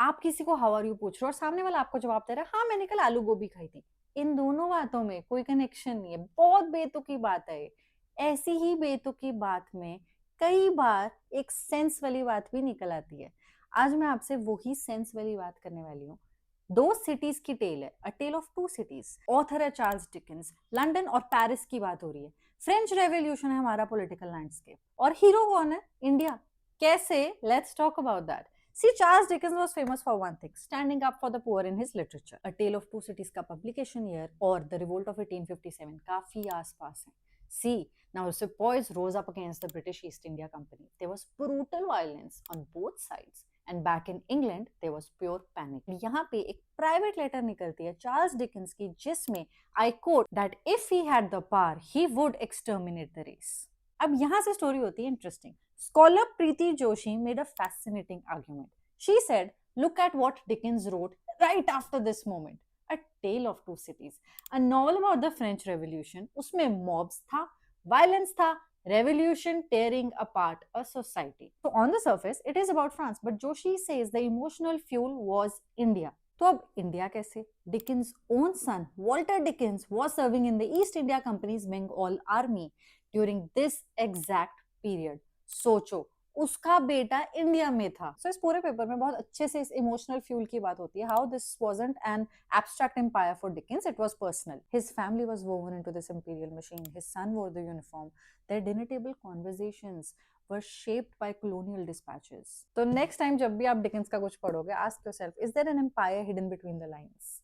आप किसी को हाउ आर यू पूछ रहे हो और सामने वाला आपको जवाब दे रहा है हाँ मैंने कल आलू गोभी खाई थी। इन दोनों बातों में कोई कनेक्शन नहीं है, बहुत बेतुकी बात है ये। ऐसी ही बेतुकी बात में कई बार एक सेंस वाली बात भी निकल आती है। आज मैं आपसे वही सेंस वाली बात करने वाली हूँ। दो सिटीज की टेल है, a tale of two cities. Author है चार्ल्स डिकेंस। लंदन और पेरिस की बात हो रही है। फ्रेंच रेवोल्यूशन है हमारा पॉलिटिकल लैंडस्केप और हीरो कौन है? इंडिया। कैसे? Let's talk about that. See, Charles Dickens was famous for one thing, standing up for the poor in his literature. A Tale of Two Cities का publication year और The Revolt of 1857 काफी आसपास है. See, now the sepoys rose up against the British East India Company. There was brutal violence on both sides. And back in England, there was pure panic. यहाँ पे एक private letter निकलती है Charles Dickens की जिसमें I quote that if he had the power, he would exterminate the race. अब यहाँ से स्टोरी होती है interesting. Scholar Preeti Joshi made a fascinating argument. She said, look at what Dickens wrote right after this moment. A Tale of Two Cities. A novel about the French Revolution. उसमें mobs था, violence था, revolution tearing apart a society. So on the surface, it is about France, but Joshi says the emotional fuel was India. तो अब India कैसे? Dickens' own son, Walter Dickens, was serving in the East India Company's Bengal Army during this exact period. सोचो, उसका बेटा India में था. सो इस पूरे पेपर में बहुत अच्छे से इस इमोशनल फ्यूल की बात होती है. How this wasn't an abstract empire for Dickens, it was personal. His family was woven into this imperial machine. His son wore the uniform. Their dinner table conversations were shaped by colonial dispatches. तो next time जब भी आप Dickens का कुछ पढ़ोगे, ask yourself, is there an empire hidden between the lines?